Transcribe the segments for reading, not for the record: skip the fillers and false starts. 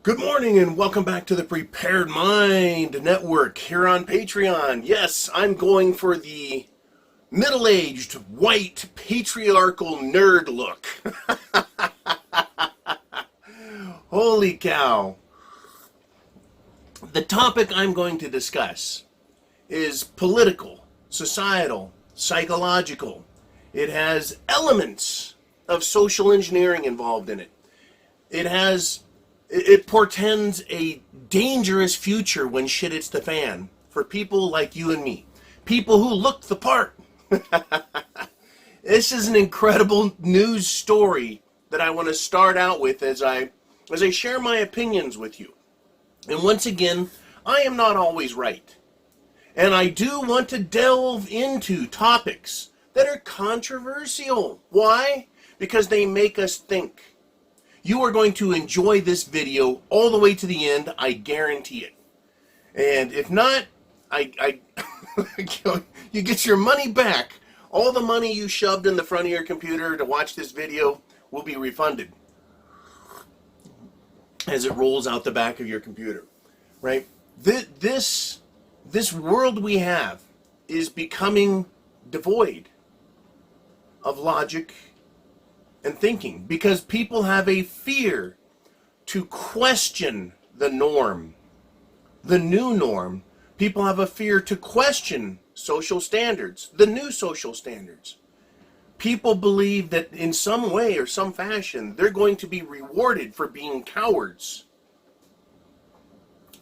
Good morning and welcome back to the Prepared Mind Network here on Patreon. Yes, I'm going for the middle-aged, white, patriarchal nerd look. Holy cow. The topic I'm going to discuss is political, societal, psychological. It has elements of social engineering involved in it. It portends a dangerous future when shit hits the fan for people like you and me. People who look the part. This is an incredible news story that I want to start out with as I share my opinions with you. And once again, I am not always right. And I do want to delve into topics that are controversial. Why? Because they make us think. You are going to enjoy this video all the way to the end, I guarantee it. And if not, you get your money back. All the money you shoved in the front of your computer to watch this video will be refunded as it rolls out the back of your computer, right? This world we have is becoming devoid of logic and thinking because people have a fear to question the norm, the new norm. People have a fear to question social standards, the new social standards. People believe that in some way or some fashion they're going to be rewarded for being cowards.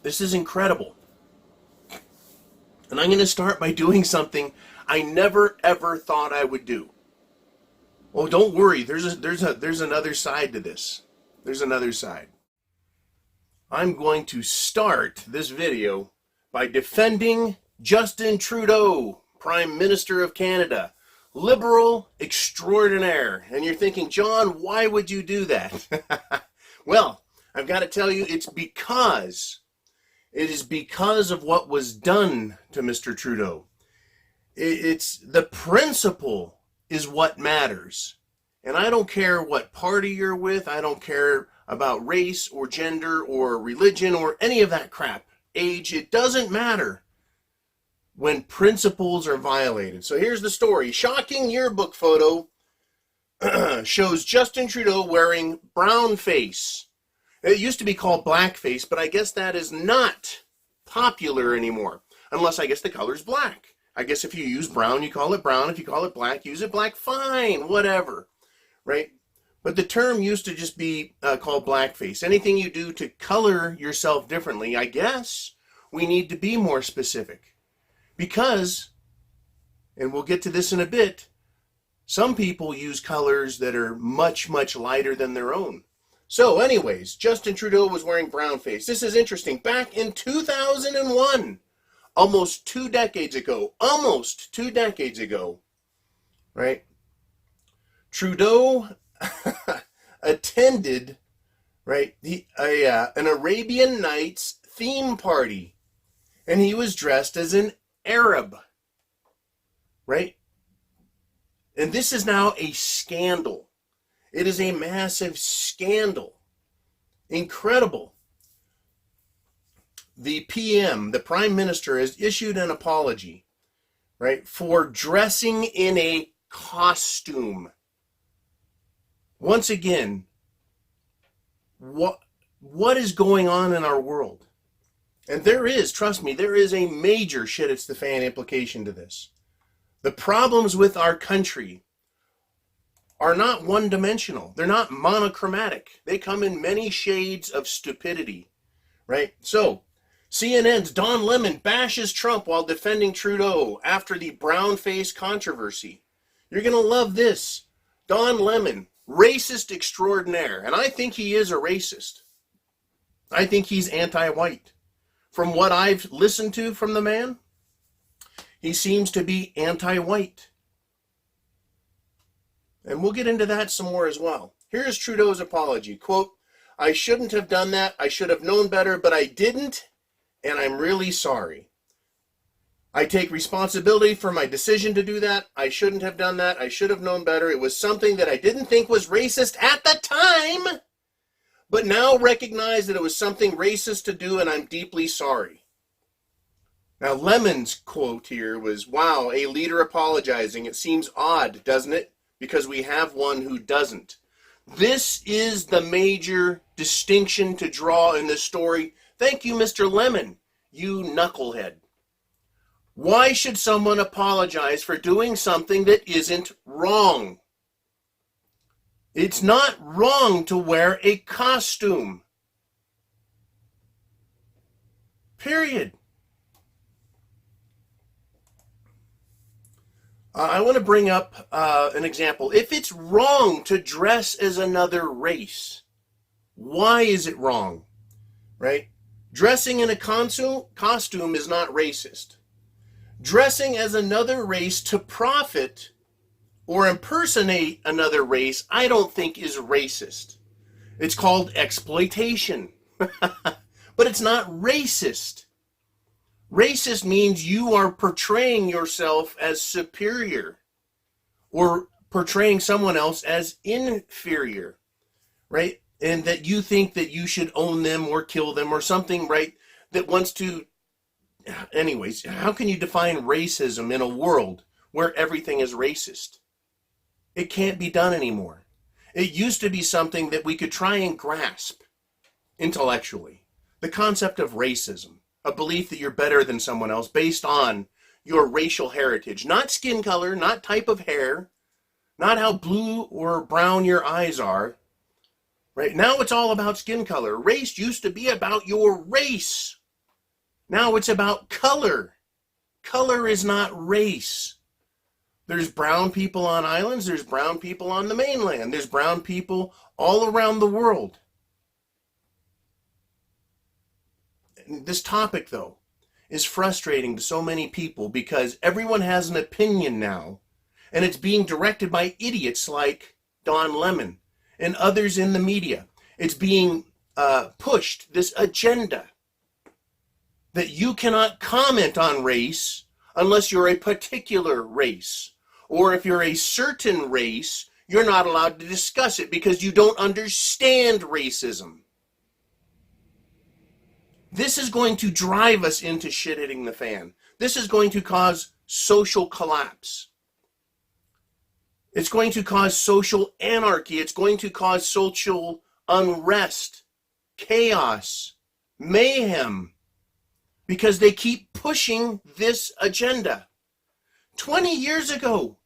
This is incredible. And I'm going to start by doing something I never ever thought I would do. Oh, don't worry. There's another side to this. There's another side. I'm going to start this video by defending Justin Trudeau, Prime Minister of Canada, liberal extraordinaire. And you're thinking, John, why would you do that? Well, I've got to tell you, it is because of what was done to Mr. Trudeau. It's the principle is what matters. And I don't care what party you're with. I don't care about race or gender or religion or any of that crap. Age, it doesn't matter when principles are violated. So here's the story. Shocking yearbook photo shows Justin Trudeau wearing brown face. It used to be called blackface, but I guess that is not popular anymore. Unless I guess the color's black. I guess if you use brown, you call it brown. If you call it black, use it black. Fine, whatever, right? But the term used to just be called blackface. Anything you do to color yourself differently, I guess we need to be more specific. Because, and we'll get to this in a bit, some people use colors that are much, much lighter than their own. So anyways, Justin Trudeau was wearing brown face. This is interesting. Back in 2001, almost 2 decades ago, right? Trudeau attended, right, an Arabian Nights theme party, and he was dressed as an Arab, right? And this is now a scandal. It is a massive scandal. Incredible. The PM, the Prime Minister, has issued an apology, right, for dressing in a costume. Once again, what is going on in our world? And there is, trust me, there is a major shit it's the fan implication to this. The problems with our country are not one-dimensional. They're not monochromatic. They come in many shades of stupidity, right? So, CNN's Don Lemon bashes Trump while defending Trudeau after the brown face controversy. You're going to love this. Don Lemon, racist extraordinaire. And I think he is a racist. I think he's anti-white. From what I've listened to from the man, he seems to be anti-white. And we'll get into that some more as well. Here's Trudeau's apology. Quote, "I shouldn't have done that. I should have known better, but I didn't. And I'm really sorry. I take responsibility for my decision to do that. I shouldn't have done that. I should have known better. It was something that I didn't think was racist at the time, but now recognize that it was something racist to do, and I'm deeply sorry. Now, Lemon's quote here was, wow, a leader apologizing. It seems odd, doesn't it? Because we have one who doesn't. This is the major distinction to draw in this story. Thank you, Mr. Lemon, you knucklehead. Why should someone apologize for doing something that isn't wrong? It's not wrong to wear a costume. Period. I want to bring up an example. If it's wrong to dress as another race, why is it wrong? Right? Dressing in a costume is not racist. Dressing as another race to profit or impersonate another race, I don't think is racist. It's called exploitation. But it's not racist. Racist means you are portraying yourself as superior or portraying someone else as inferior, right? And that you think that you should own them or kill them or something, right? That wants to... Anyways, how can you define racism in a world where everything is racist? It can't be done anymore. It used to be something that we could try and grasp intellectually. The concept of racism. A belief that you're better than someone else based on your racial heritage. Not skin color, not type of hair, not how blue or brown your eyes are. Right now it's all about skin color. Race used to be about your race. Now it's about color. Color is not race. There's brown people on islands. There's brown people on the mainland. There's brown people all around the world. This topic, though, is frustrating to so many people because everyone has an opinion now, and it's being directed by idiots like Don Lemon and others in the media. It's being pushed, this agenda, that you cannot comment on race unless you're a particular race. Or if you're a certain race, you're not allowed to discuss it because you don't understand racism. This is going to drive us into shit hitting the fan. This is going to cause social collapse. It's going to cause social anarchy. It's going to cause social unrest, chaos, mayhem, because they keep pushing this agenda. 20 years ago,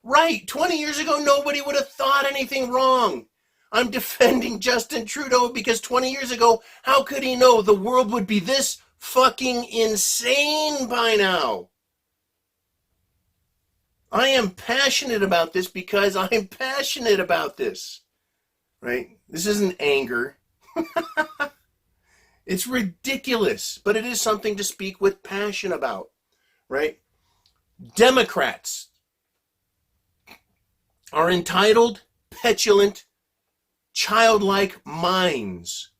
right, 20 years ago, nobody would have thought anything wrong. I'm defending Justin Trudeau because 20 years ago, how could he know the world would be this fucking insane by now? I am passionate about this because I'm passionate about this, right? This isn't anger. It's ridiculous, but it is something to speak with passion about, right? Democrats are entitled, petulant, childlike minds.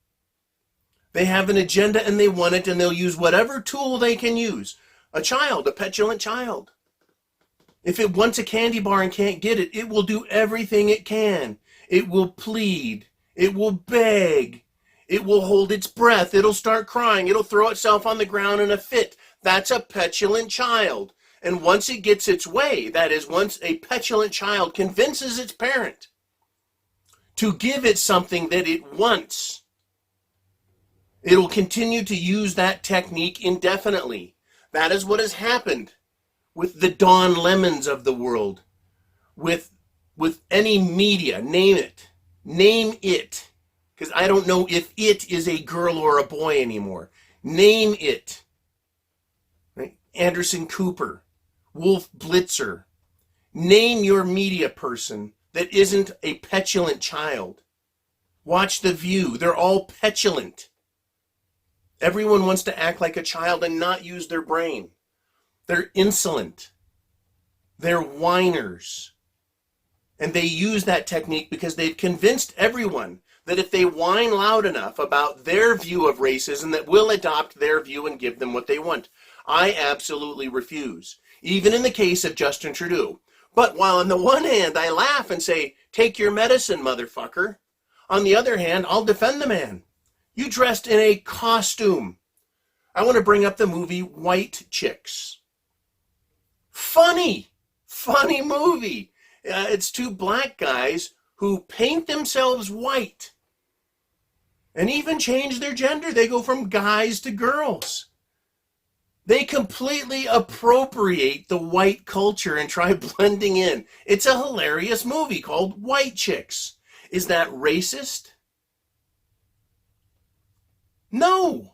They have an agenda and they want it, and they'll use whatever tool they can use. A child, a petulant child. If it wants a candy bar and can't get it, it will do everything it can. It will plead. It will beg. It will hold its breath. It'll start crying. It'll throw itself on the ground in a fit. That's a petulant child. And once it gets its way, that is, once a petulant child convinces its parent to give it something that it wants, it'll continue to use that technique indefinitely. That is what has happened with the Don Lemons of the world, with any media, name it, because I don't know if it is a girl or a boy anymore. Name it. Right? Anderson Cooper, Wolf Blitzer. Name your media person that isn't a petulant child. Watch The View. They're all petulant. Everyone wants to act like a child and not use their brain. They're insolent. They're whiners. And they use that technique because they've convinced everyone that if they whine loud enough about their view of racism, that we'll adopt their view and give them what they want. I absolutely refuse. Even in the case of Justin Trudeau. But while on the one hand I laugh and say, take your medicine, motherfucker, On the other hand, I'll defend the man. You dressed in a costume. I want to bring up the movie White Chicks. Funny movie. It's two black guys who paint themselves white and even change their gender. They go from guys to girls. They completely appropriate the white culture and try blending in. It's a hilarious movie called White Chicks. Is that racist? No.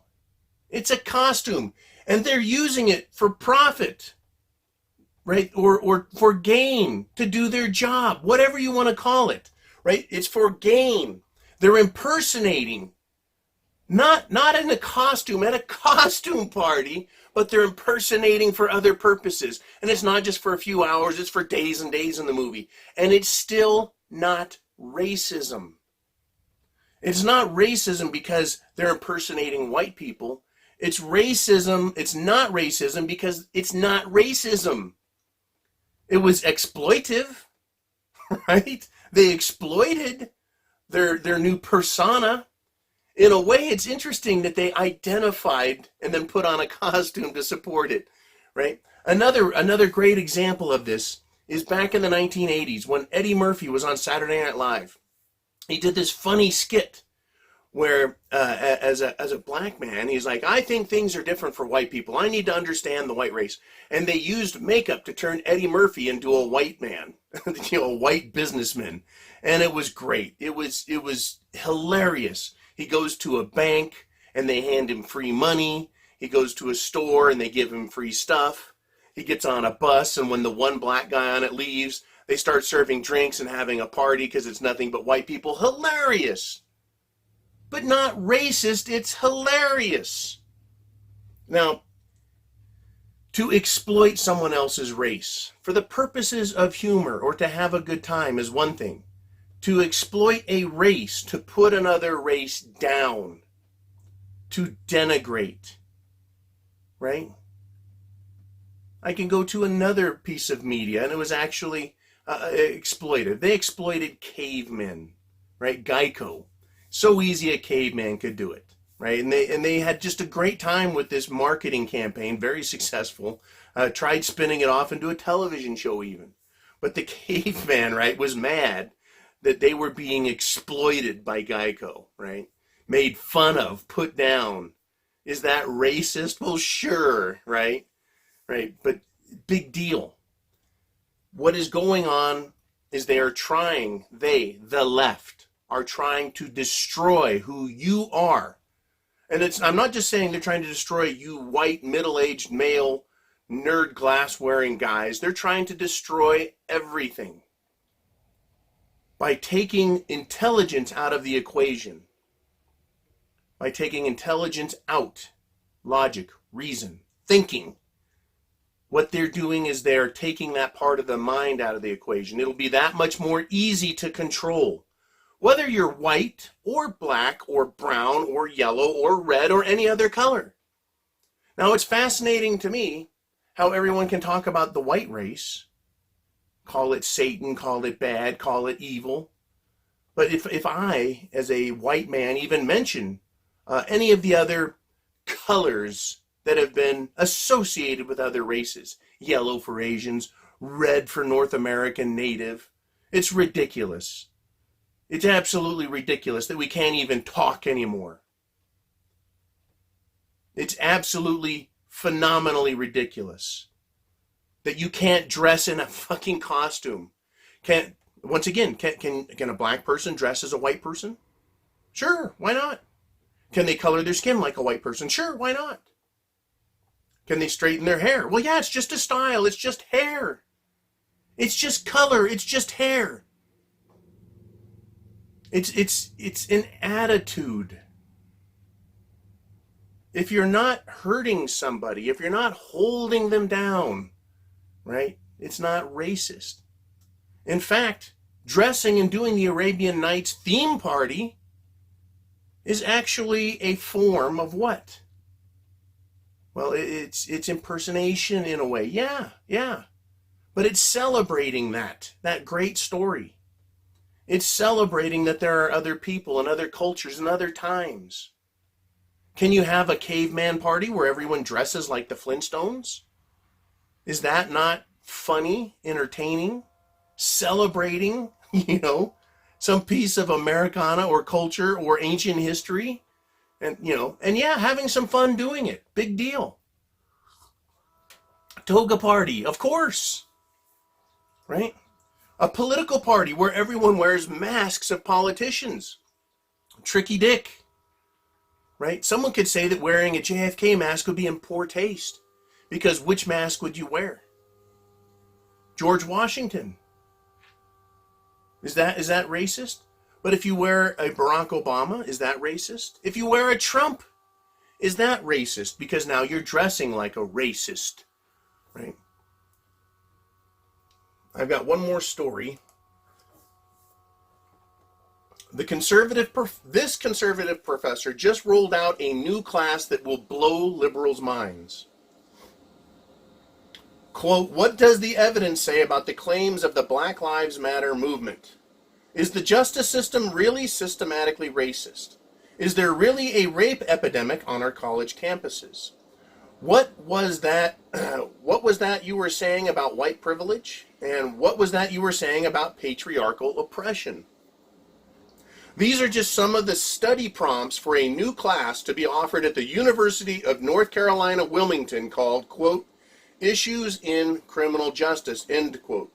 It's a costume, and they're using it for profit, right? Or for gain, to do their job, whatever you want to call it, right? It's for gain. They're impersonating, not in a costume, at a costume party, but they're impersonating for other purposes. And it's not just for a few hours, it's for days and days in the movie. And it's still not racism. It's not racism because they're impersonating white people. It's racism. It's not racism because it's not racism. It was exploitive, right? They exploited their new persona. In a way, it's interesting that they identified and then put on a costume to support it, right? Another great example of this is back in the 1980s when Eddie Murphy was on Saturday Night Live. He did this funny skit where as a black man, he's like, I think things are different for white people. I need to understand the white race. And they used makeup to turn Eddie Murphy into a white man, a white businessman. And it was great. It was hilarious. He goes to a bank and they hand him free money. He goes to a store and they give him free stuff. He gets on a bus, and when the one black guy on it leaves, they start serving drinks and having a party because it's nothing but white people. Hilarious. But not racist, it's hilarious. Now, to exploit someone else's race for the purposes of humor or to have a good time is one thing. To exploit a race, to put another race down, to denigrate, right? I can go to another piece of media, and it was actually exploited. They exploited cavemen, right? Geico. So easy a caveman could do it, right? And they had just a great time with this marketing campaign, very successful. Tried spinning it off into a television show even. But the caveman, right, was mad that they were being exploited by Geico, right? Made fun of, put down. Is that racist? Well, sure, right? Right, but big deal. What is going on is the left, are trying to destroy who you are. And I'm not just saying they're trying to destroy you white, middle-aged, male, nerd glass-wearing guys. They're trying to destroy everything by taking intelligence out of the equation. By taking intelligence out, logic, reason, thinking. What they're doing is they're taking that part of the mind out of the equation. It'll be that much more easy to control. Whether you're white or black or brown or yellow or red or any other color. Now, it's fascinating to me how everyone can talk about the white race, call it Satan, call it bad, call it evil. But if I, as a white man, even mention any of the other colors that have been associated with other races, yellow for Asians, red for North American Native, it's ridiculous. It's absolutely ridiculous that we can't even talk anymore. It's absolutely phenomenally ridiculous that you can't dress in a fucking costume. Can a black person dress as a white person? Sure, why not? Can they color their skin like a white person? Sure, why not? Can they straighten their hair? Well, yeah, it's just a style. It's just hair. It's just color. It's just hair. It's an attitude. If you're not hurting somebody, if you're not holding them down, right, it's not racist. In fact, dressing and doing the Arabian Nights theme party is actually a form of what? Well, it's impersonation in a way. Yeah. But it's celebrating that great story. It's celebrating that there are other people and other cultures and other times. Can you have a caveman party where everyone dresses like the Flintstones? Is that not funny, entertaining, celebrating, some piece of Americana or culture or ancient history? And, and yeah, having some fun doing it. Big deal. Toga party, of course. Right? A political party where everyone wears masks of politicians. Tricky Dick. Right? Someone could say that wearing a JFK mask would be in poor taste. Because which mask would you wear? George Washington. Is that racist? But if you wear a Barack Obama, is that racist? If you wear a Trump, is that racist? Because now you're dressing like a racist. Right? I've got one more story. This conservative professor just rolled out a new class that will blow liberals' minds. Quote, what does the evidence say about the claims of the Black Lives Matter movement? Is the justice system really systematically racist? Is there really a rape epidemic on our college campuses? What was that you were saying about white privilege? And what was that you were saying about patriarchal oppression? These are just some of the study prompts for a new class to be offered at the University of North Carolina, Wilmington, called, quote, Issues in Criminal Justice, end quote.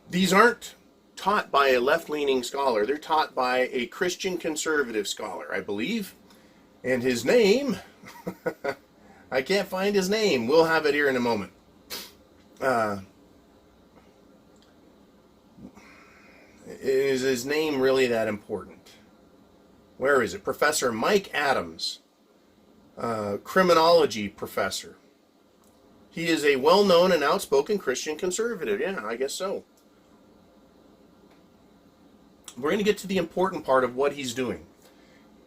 These aren't taught by a left-leaning scholar. They're taught by a Christian conservative scholar, I believe. And his name, I can't find his name. We'll have it here in a moment. Is his name really that important? Where is it? Professor Mike Adams, criminology professor. He is a well-known and outspoken Christian conservative. Yeah, I guess so. We're going to get to the important part of what he's doing.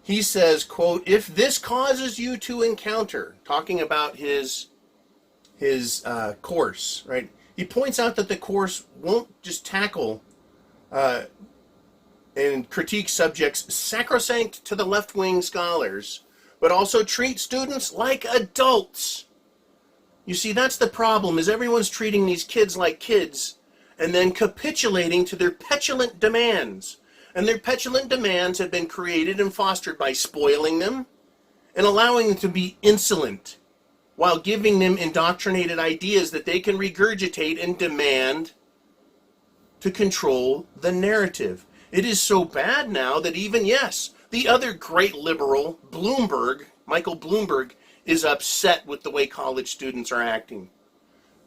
He says, quote, if this causes you to encounter, talking about his course, right? He points out that the course won't just tackle and critique subjects sacrosanct to the left-wing scholars, but also treat students like adults. You see, that's the problem, is everyone's treating these kids like kids and then capitulating to their petulant demands. And their petulant demands have been created and fostered by spoiling them and allowing them to be insolent while giving them indoctrinated ideas that they can regurgitate and demand to control the narrative. It is so bad now that even, yes, the other great liberal, Michael Bloomberg, is upset with the way college students are acting,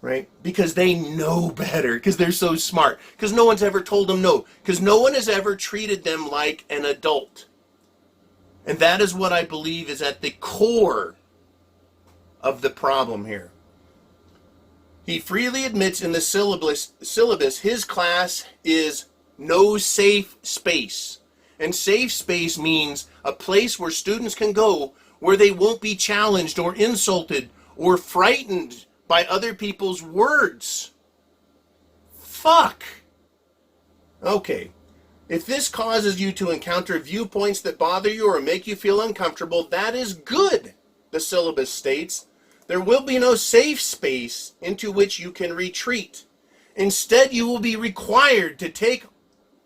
right? Because they know better, because they're so smart, because no one's ever told them no, because no one has ever treated them like an adult. And that is what I believe is at the core of the problem here. He freely admits in the syllabus his class is no safe space. And safe space means a place where students can go where they won't be challenged or insulted or frightened by other people's words. Fuck. Okay. If this causes you to encounter viewpoints that bother you or make you feel uncomfortable, that is good, the syllabus states. There will be no safe space into which you can retreat. Instead, you will be required to take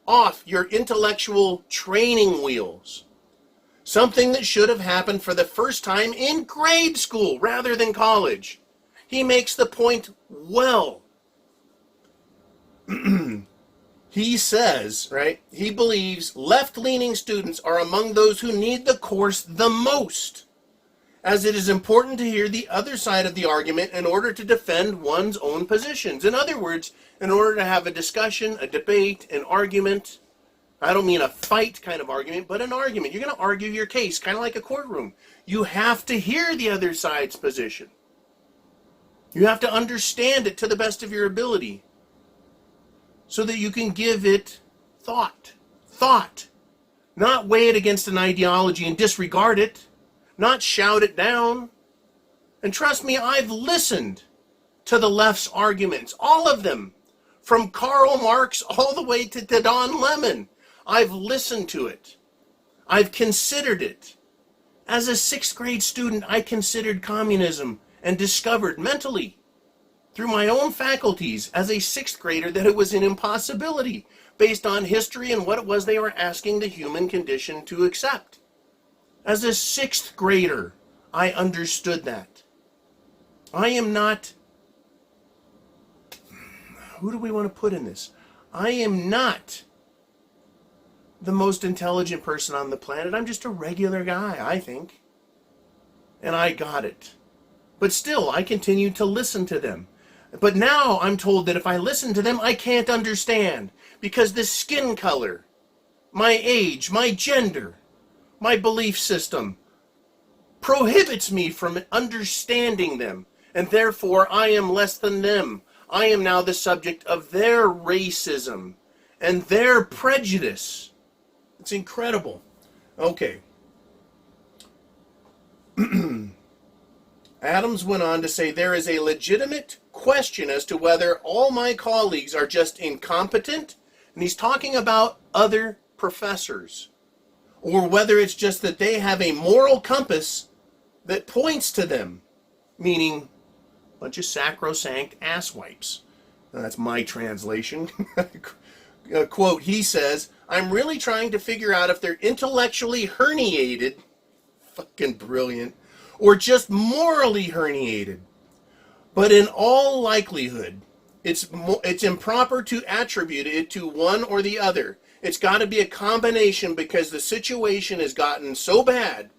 off your intellectual training wheels. Something that should have happened for the first time in grade school rather than college. He makes the point well. He says, right, he believes left-leaning students are among those who need the course the most, as it is important to hear the other side of the argument in order to defend one's own positions. In other words, in order to have a discussion, a debate, an argument, I don't mean a fight kind of argument, but an argument. You're going to argue your case, kind of like a courtroom. You have to hear the other side's position. You have to understand it to the best of your ability so that you can give it thought. Thought. Not weigh it against an ideology and disregard it. Not shout it down. And trust me, I've listened to the left's arguments, all of them, from Karl Marx all the way to Don Lemon. I've listened to it. I've considered it. As a 6th grade student, I considered communism and discovered mentally, through my own faculties as a 6th grader, that it was an impossibility based on history and what it was they were asking the human condition to accept. As a 6th grader, I understood that. I am not, who do we want to put in this? I am not the most intelligent person on the planet. I'm just a regular guy, I think. And I got it. But still, I continue to listen to them. But now I'm told that if I listen to them, I can't understand. Because the skin color, my age, my gender, my belief system prohibits me from understanding them. And therefore, I am less than them. I am now the subject of their racism and their prejudice. It's incredible. Okay. Adams went on to say, there is a legitimate question as to whether all my colleagues are just incompetent, and he's talking about other professors, or whether it's just that they have a moral compass that points to them, meaning a bunch of sacrosanct asswipes. That's my translation. Quote, he says, I'm really trying to figure out if they're intellectually herniated, fucking brilliant, or just morally herniated. But in all likelihood, it's improper to attribute it to one or the other. It's got to be a combination, because the situation has gotten so bad,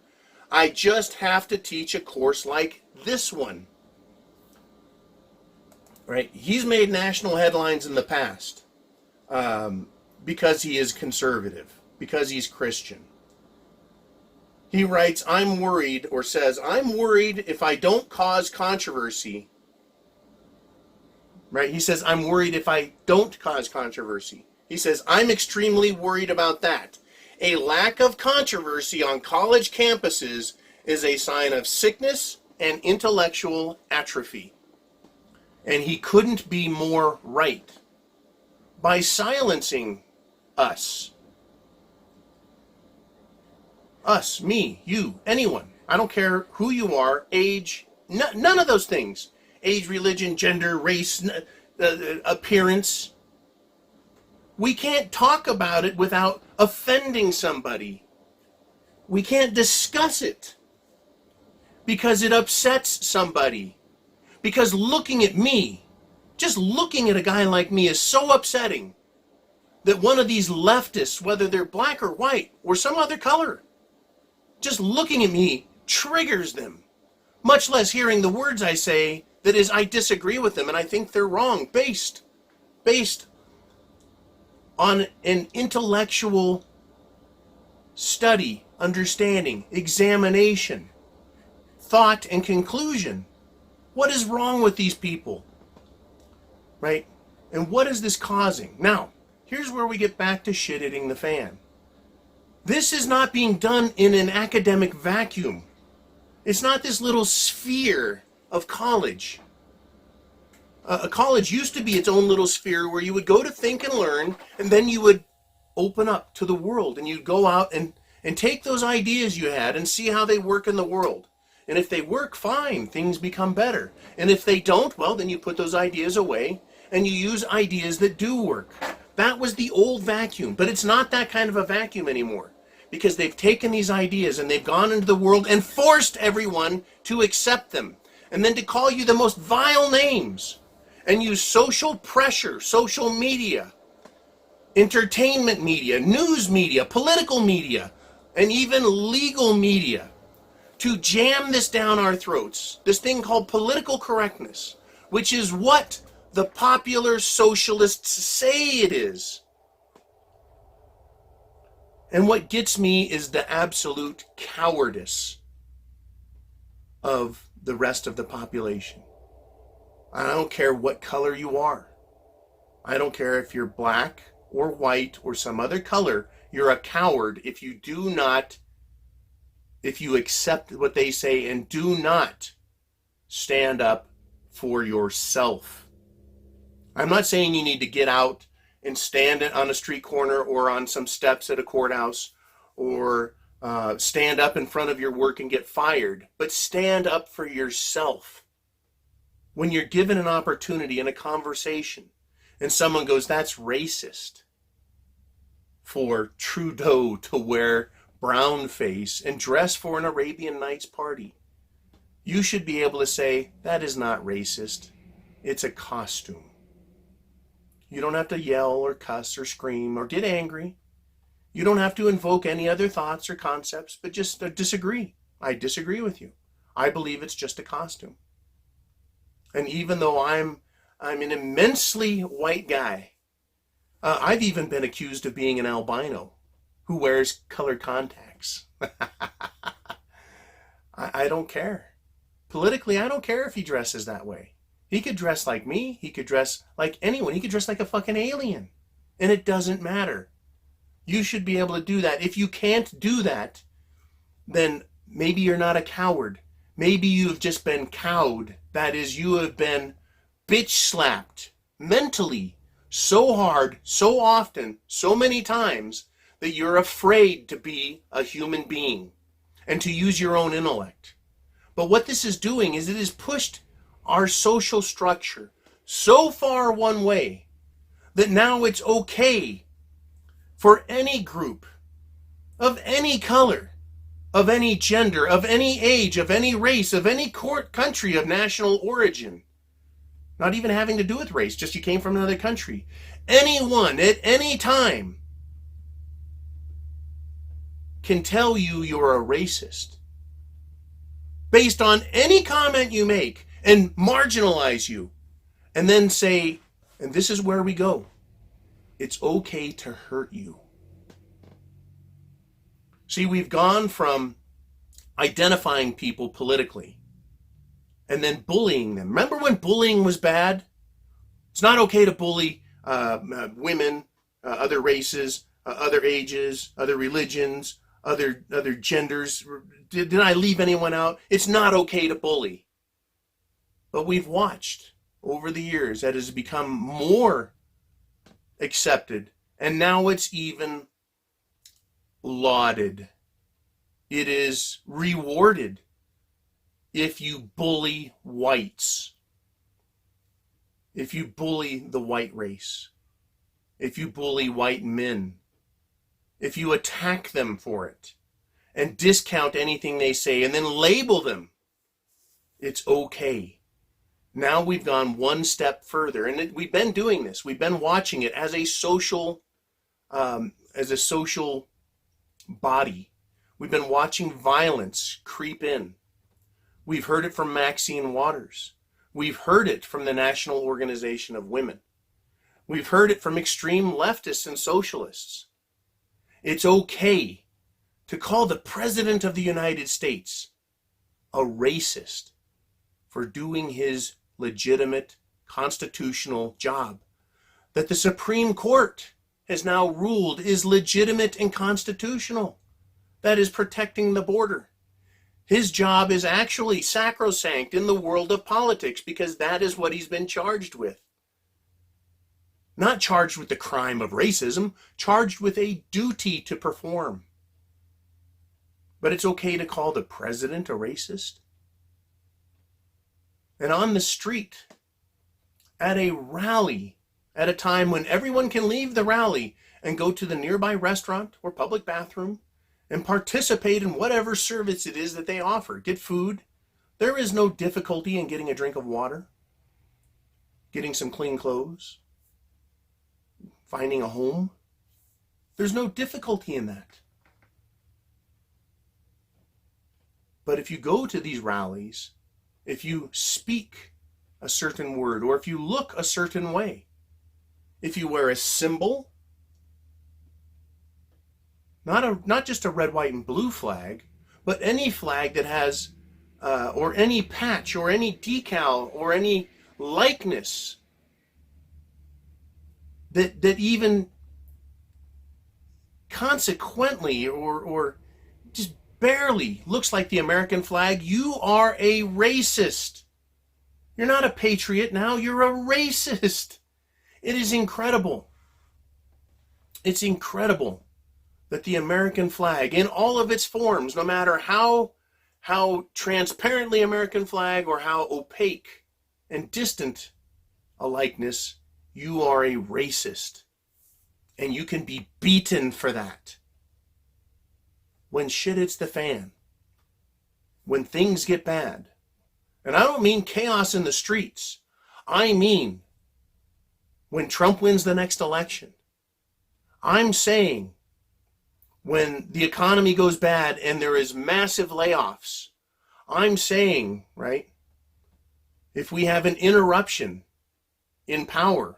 I just have to teach a course like this one. Right? He's made national headlines in the past because he is conservative, because he's Christian. He writes, I'm worried, or says, I'm worried if I don't cause controversy. Right? He says, I'm worried if I don't cause controversy. He says, I'm extremely worried about that. A lack of controversy on college campuses is a sign of sickness and intellectual atrophy. And he couldn't be more right. By silencing us, me, you, anyone, I don't care who you are, age, none of those things. Age, religion, gender, race, appearance. We can't talk about it without offending somebody. We can't discuss it because it upsets somebody. Because looking at me, just looking at a guy like me is so upsetting that one of these leftists, whether they're black or white or some other color, just looking at me triggers them. Much less hearing the words I say, that is, I disagree with them and I think they're wrong, based on an intellectual study, understanding, examination, thought, and conclusion. What is wrong with these people? Right? And what is this causing? Now, here's where we get back to shit hitting the fan. This is not being done in an academic vacuum. It's not this little sphere of college. A college used to be its own little sphere where you would go to think and learn, and then you would open up to the world, and you'd go out and take those ideas you had and see how they work in the world. And if they work, fine, things become better. And if they don't, well, then you put those ideas away and you use ideas that do work. That was the old vacuum, but it's not that kind of a vacuum anymore, because they've taken these ideas and they've gone into the world and forced everyone to accept them, and then to call you the most vile names, and use social pressure, social media, entertainment media, news media, political media, and even legal media to jam this down our throats, this thing called political correctness, which is what the popular socialists say it is. And what gets me is the absolute cowardice of the rest of the population. I don't care what color you are. I don't care if you're black or white or some other color. You're a coward if you accept what they say and do not stand up for yourself. I'm not saying you need to get out and stand on a street corner or on some steps at a courthouse or stand up in front of your work and get fired, but stand up for yourself. When you're given an opportunity in a conversation and someone goes, that's racist for Trudeau to wear brown face and dress for an Arabian Nights party, you should be able to say, that is not racist. It's a costume. You don't have to yell or cuss or scream or get angry. You don't have to invoke any other thoughts or concepts, but just disagree. I disagree with you. I believe it's just a costume. And even though I'm an immensely white guy, I've even been accused of being an albino who wears colored contacts. I don't care. Politically, I don't care if he dresses that way. He could dress like me. He could dress like anyone. He could dress like a fucking alien. And it doesn't matter. You should be able to do that. If you can't do that, then maybe you're not a coward. Maybe you've just been cowed. That is, you have been bitch slapped mentally so hard, so often, so many times that you're afraid to be a human being and to use your own intellect. But what this is doing is it has pushed our social structure so far one way that now it's okay for any group of any color, of any gender, of any age, of any race, of any country of national origin, not even having to do with race, just you came from another country, anyone at any time can tell you you're a racist based on any comment you make and marginalize you, and then say, and this is where we go, it's okay to hurt you. See, we've gone from identifying people politically and then bullying them. Remember when bullying was bad? It's not okay to bully women, other races, other ages, other religions, other genders. Did I leave anyone out? It's not okay to bully. But we've watched over the years that has become more accepted, and now it's even lauded. It is rewarded if you bully whites, if you bully the white race, if you bully white men, if you attack them for it and discount anything they say and then label them, it's okay. Now we've gone one step further, and we've been doing this. We've been watching it as a social body. We've been watching violence creep in. We've heard it from Maxine Waters. We've heard it from the National Organization of Women. We've heard it from extreme leftists and socialists. It's okay to call the President of the United States a racist for doing his legitimate constitutional job that the Supreme Court has now ruled is legitimate and constitutional. That is protecting the border. His job is actually sacrosanct in the world of politics because that is what he's been charged with. Not charged with the crime of racism, charged with a duty to perform. But it's okay to call the president a racist? And on the street, at a rally, at a time when everyone can leave the rally and go to the nearby restaurant or public bathroom and participate in whatever service it is that they offer, get food. There is no difficulty in getting a drink of water, getting some clean clothes, finding a home. There's no difficulty in that. But if you go to these rallies, if you speak a certain word, or if you look a certain way, if you wear a symbol, not just a red, white, and blue flag, but any flag that has, or any patch, or any decal, or any likeness that even consequently or just barely looks like the American flag, you are a racist. You're not a patriot now, you're a racist. It is incredible. It's incredible that the American flag, in all of its forms, no matter how transparently American flag or how opaque and distant a likeness, you are a racist. And you can be beaten for that. When shit hits the fan, when things get bad, and I don't mean chaos in the streets, I mean when Trump wins the next election. I'm saying when the economy goes bad and there is massive layoffs, I'm saying, right, if we have an interruption in power,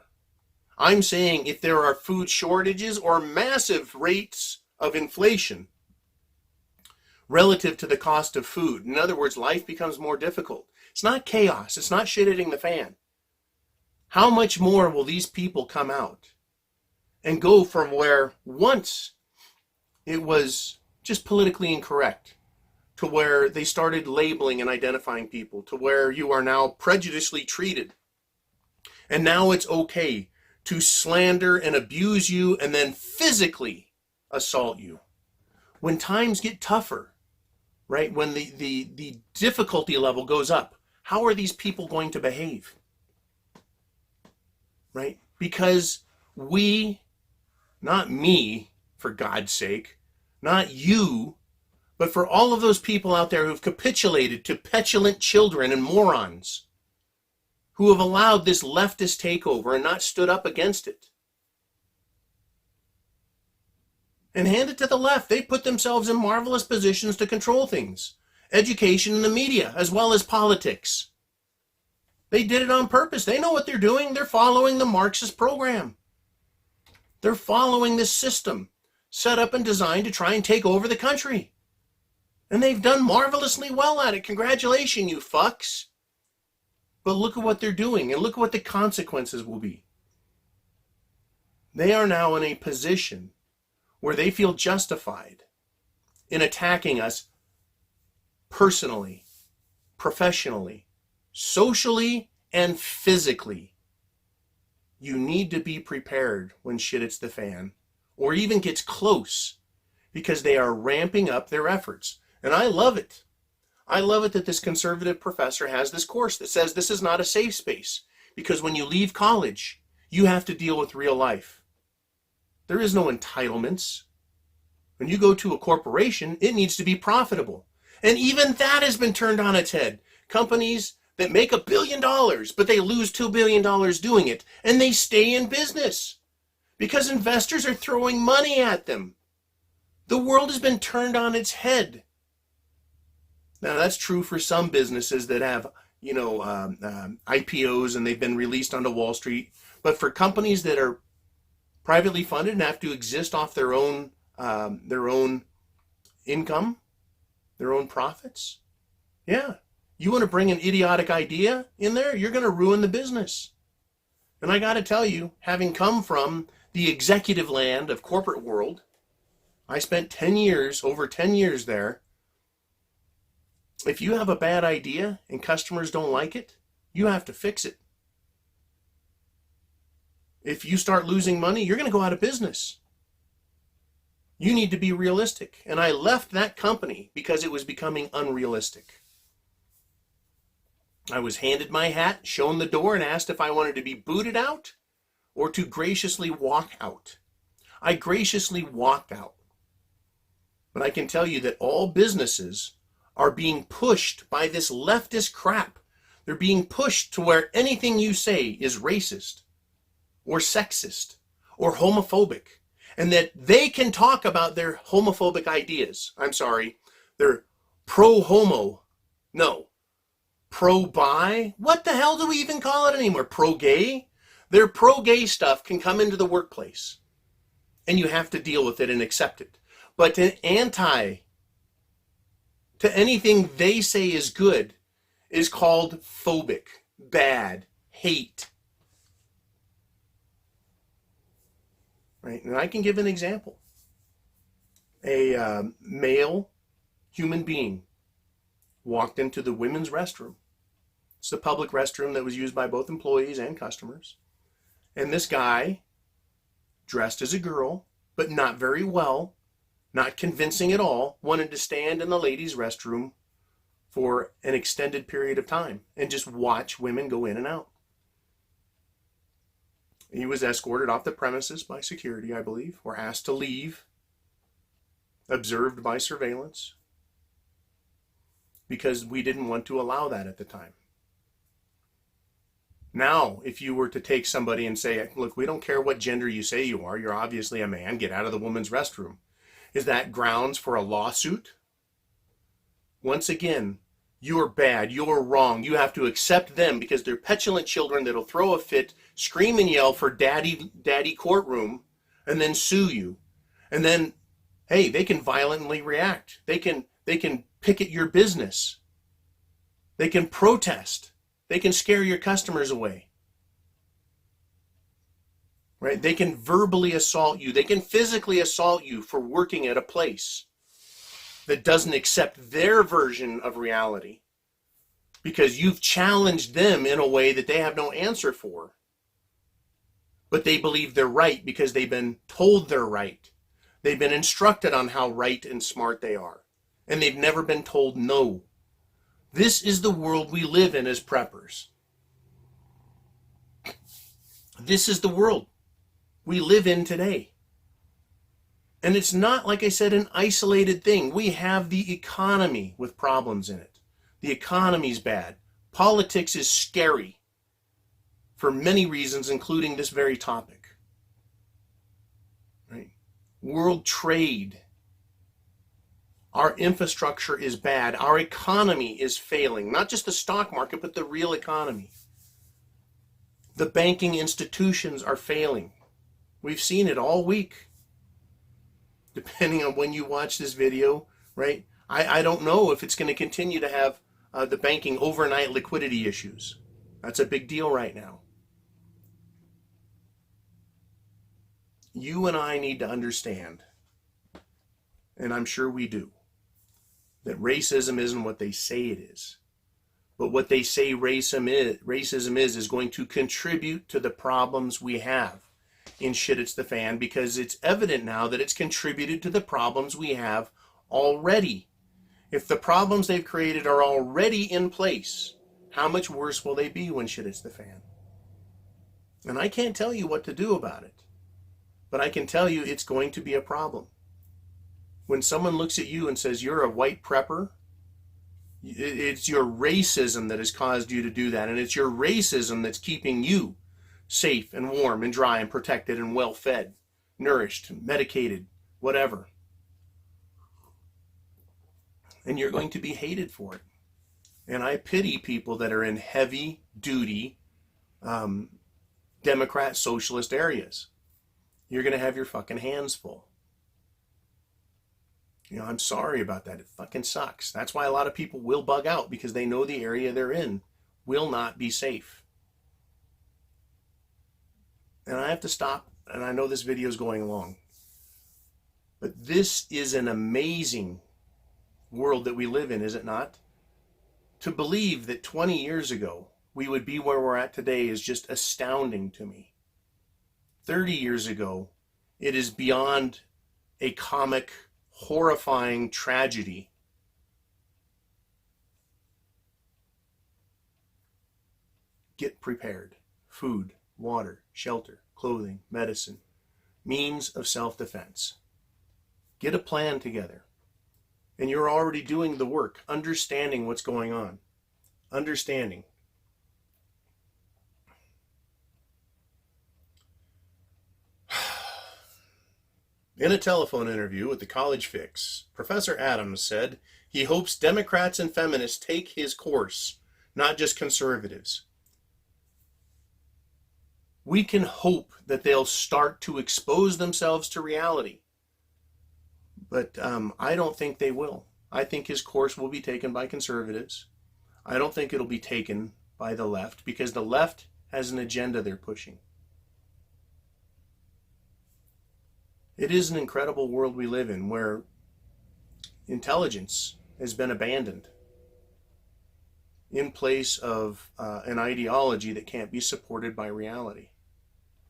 I'm saying if there are food shortages or massive rates of inflation relative to the cost of food, in other words, life becomes more difficult. It's not chaos. It's not shit hitting the fan. How much more will these people come out and go from where once it was just politically incorrect to where they started labeling and identifying people, to where you are now prejudicially treated. And now it's okay to slander and abuse you and then physically assault you. When times get tougher, right, when the difficulty level goes up, how are these people going to behave? Right? Because we, not me, for God's sake, not you, but for all of those people out there who've capitulated to petulant children and morons, who have allowed this leftist takeover and not stood up against it. And hand it to the left. They put themselves in marvelous positions to control things. Education and the media, as well as politics. They did it on purpose. They know what they're doing. They're following the Marxist program. They're following this system set up and designed to try and take over the country. And they've done marvelously well at it. Congratulations, you fucks. But look at what they're doing, and look at what the consequences will be. They are now in a position where they feel justified in attacking us personally, professionally, socially, and physically. You need to be prepared when shit hits the fan, or even gets close, because they are ramping up their efforts. And I love it. I love it that this conservative professor has this course that says this is not a safe space, because when you leave college, you have to deal with real life. There is no entitlements. When you go to a corporation, it needs to be profitable. And even that has been turned on its head. Companies that make $1 billion, but they lose $2 billion doing it, and they stay in business because investors are throwing money at them. The world has been turned on its head. Now, that's true for some businesses that have, IPOs and they've been released onto Wall Street. But for companies that are privately funded and have to exist off their own income, their own profits, yeah. You want to bring an idiotic idea in there, you're going to ruin the business. And I got to tell you, having come from the executive land of corporate world, I spent over 10 years there. If you have a bad idea and customers don't like it, you have to fix it. If you start losing money, you're going to go out of business. You need to be realistic. And I left that company because it was becoming unrealistic. I was handed my hat, shown the door, and asked if I wanted to be booted out or to graciously walk out. I graciously walked out. But I can tell you that all businesses are being pushed by this leftist crap. They're being pushed to where anything you say is racist or sexist or homophobic, and that they can talk about their homophobic ideas. I'm sorry, they're pro-homo. No. Pro-bi? What the hell do we even call it anymore? Pro-gay? Their pro-gay stuff can come into the workplace, and you have to deal with it and accept it. But to anything they say is good is called phobic, bad, hate. Right? And I can give an example. A male human being walked into the women's restroom. It's the public restroom that was used by both employees and customers. And this guy, dressed as a girl, but not very well, not convincing at all, wanted to stand in the ladies' restroom for an extended period of time and just watch women go in and out. He was escorted off the premises by security, I believe, or asked to leave, observed by surveillance, because we didn't want to allow that at the time. Now, if you were to take somebody and say, look, we don't care what gender you say you are, you're obviously a man, get out of the woman's restroom. Is that grounds for a lawsuit? Once again, you're bad, you're wrong. You have to accept them because they're petulant children that'll throw a fit, scream and yell for daddy courtroom, and then sue you. And then, hey, they can violently react. They can picket your business. They can protest. They can scare your customers away. Right? They can verbally assault you. They can physically assault you for working at a place that doesn't accept their version of reality because you've challenged them in a way that they have no answer for. But they believe they're right because they've been told they're right. They've been instructed on how right and smart they are. And they've never been told no. This is the world we live in as preppers. This is the world we live in today. And it's not, like I said, an isolated thing. We have the economy with problems in it. The economy's bad. Politics is scary for many reasons, including this very topic. Right? World trade. Our infrastructure is bad. Our economy is failing. Not just the stock market, but the real economy. The banking institutions are failing. We've seen it all week. Depending on when you watch this video, right? I don't know if it's going to continue to have the banking overnight liquidity issues. That's a big deal right now. You and I need to understand, and I'm sure we do, that racism isn't what they say it is. But what they say racism is going to contribute to the problems we have in Shit It's the Fan, because it's evident now that it's contributed to the problems we have already. If the problems they've created are already in place, how much worse will they be when shit hits the fan? And I can't tell you what to do about it, but I can tell you it's going to be a problem. When someone looks at you and says you're a white prepper, it's your racism that has caused you to do that, and it's your racism that's keeping you safe and warm and dry and protected and well fed, nourished, medicated, whatever. And you're going to be hated for it. And I pity people that are in heavy duty Democrat socialist areas. You're going to have your fucking hands full. You know, I'm sorry about that. It fucking sucks. That's why a lot of people will bug out, because they know the area they're in will not be safe. And I have to stop, and I know this video is going long, but this is an amazing world that we live in, is it not? To believe that 20 years ago we would be where we're at today is just astounding to me. 30 years ago, it is beyond a comic, horrifying tragedy. Get prepared. Food, water, shelter, clothing, medicine, means of self-defense. Get a plan together. And you're already doing the work, understanding what's going on. Understanding. In a telephone interview with the College Fix, Professor Adams said he hopes Democrats and feminists take his course, not just conservatives. We can hope that they'll start to expose themselves to reality. But I don't think they will. I think his course will be taken by conservatives. I don't think it'll be taken by the left, because the left has an agenda they're pushing. It is an incredible world we live in, where intelligence has been abandoned in place of an ideology that can't be supported by reality.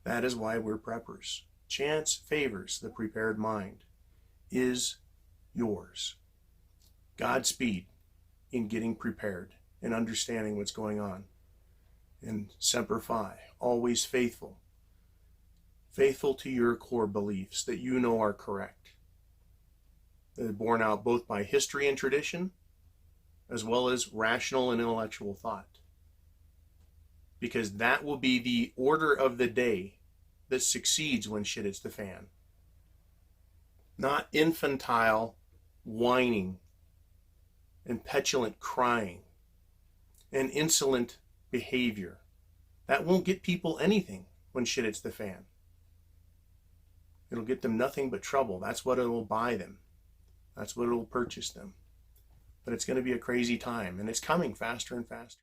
That is why we're preppers. Chance favors the prepared mind. Is yours. Godspeed in getting prepared and understanding what's going on. And Semper Fi, always faithful. Faithful to your core beliefs that you know are correct. They're borne out both by history and tradition, as well as rational and intellectual thought. Because that will be the order of the day that succeeds when shit hits the fan. Not infantile whining and petulant crying and insolent behavior. That won't get people anything when shit hits the fan. It'll get them nothing but trouble. That's what it'll buy them. That's what it'll purchase them. But it's going to be a crazy time, and it's coming faster and faster.